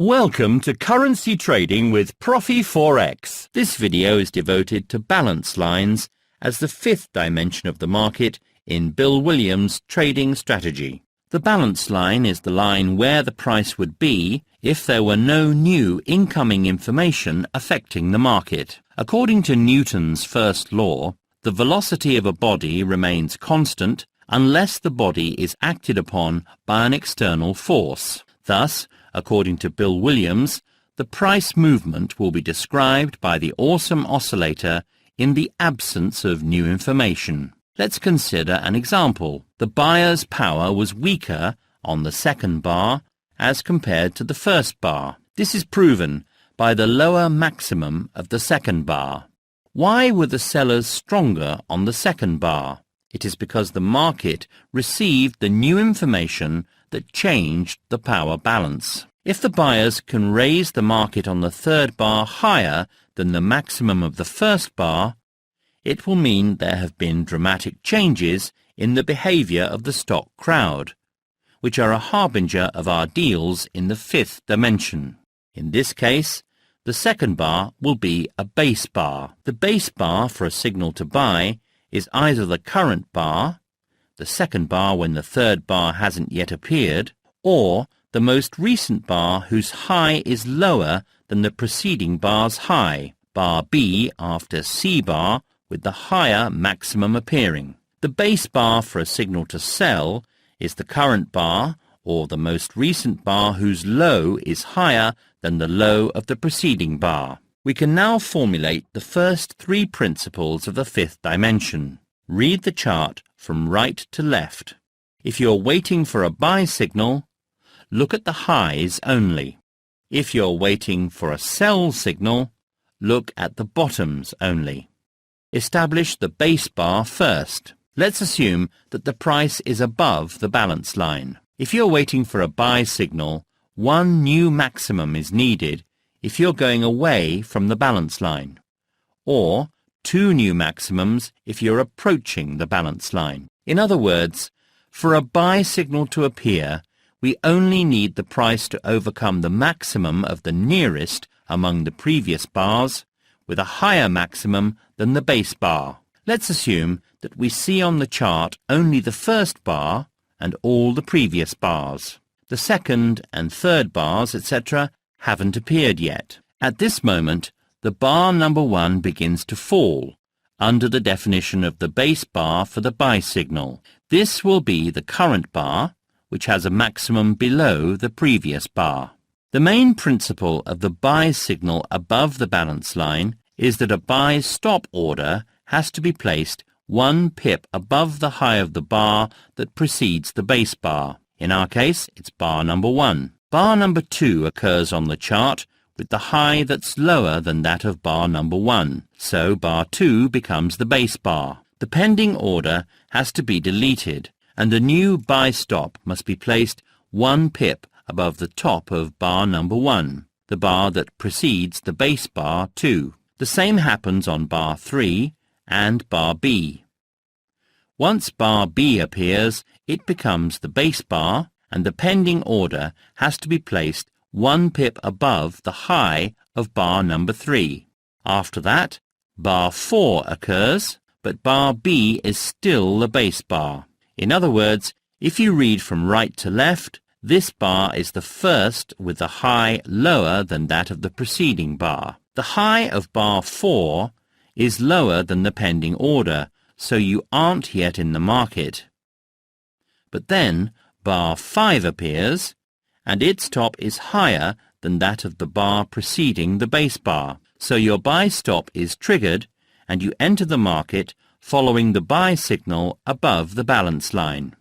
Welcome to Currency Trading with Profiforex. This video is devoted to balance lines as the fifth dimension of the market in Bill Williams' trading strategy. The balance line is the line where the price would be if there were no new incoming information affecting the market. According to Newton's first law, the velocity of a body remains constant unless the body is acted upon by an external force. Thus, according to Bill Williams, the price movement will be described by the awesome oscillator in the absence of new information. Let's consider an example. The buyer's power was weaker on the second bar as compared to the first bar. This is proven by the lower maximum of the second bar. Why were the sellers stronger on the second bar? It is because the market received the new information that changed the power balance. If the buyers can raise the market on the third bar higher than the maximum of the first bar, it will mean there have been dramatic changes in the behavior of the stock crowd, which are a harbinger of our deals in the fifth dimension. In this case, the second bar will be a base bar. The base bar for a signal to buy is either the current bar, the second bar when the third bar hasn't yet appeared, or the most recent bar whose high is lower than the preceding bar's high, bar B after C bar with the higher maximum appearing. The base bar for a signal to sell is the current bar or the most recent bar whose low is higher than the low of the preceding bar. We can now formulate the first three principles of the fifth dimension. Read the chart from right to left. If you're waiting for a buy signal, look at the highs only. If you're waiting for a sell signal, look at the bottoms only. Establish the base bar first. Let's assume that the price is above the balance line. If you're waiting for a buy signal, one new maximum is needed if you're going away from the balance line, or two new maximums if you're approaching the balance line. In other words, for a buy signal to appear, we only need the price to overcome the maximum of the nearest among the previous bars with a higher maximum than the base bar. Let's assume that we see on the chart only the first bar and all the previous bars. The second and third bars, etc., haven't appeared yet. At this moment, the bar number 1 begins to fall under the definition of the base bar for the buy signal. This will be the current bar, which has a maximum below the previous bar. The main principle of the buy signal above the balance line is that a buy stop order has to be placed 1 pip above the high of the bar that precedes the base bar. In our case, it's bar number 1. Bar number 2 occurs on the chart with the high that's lower than that of bar number 1, so bar 2 becomes the base bar. The pending order has to be deleted, and a new buy stop must be placed 1 pip above the top of bar number 1, the bar that precedes the base bar 2. The same happens on bar 3 and bar B. Once bar B appears, it becomes the base bar, and the pending order has to be placed 1 pip above the high of bar number 3. After that, bar 4 occurs, but bar B is still the base bar. In other words, if you read from right to left, this bar is the first with the high lower than that of the preceding bar. The high of bar 4 is lower than the pending order, so you aren't yet in the market. But then bar 5 appears, and its top is higher than that of the bar preceding the base bar. So your buy stop is triggered, and you enter the market following the buy signal above the balance line.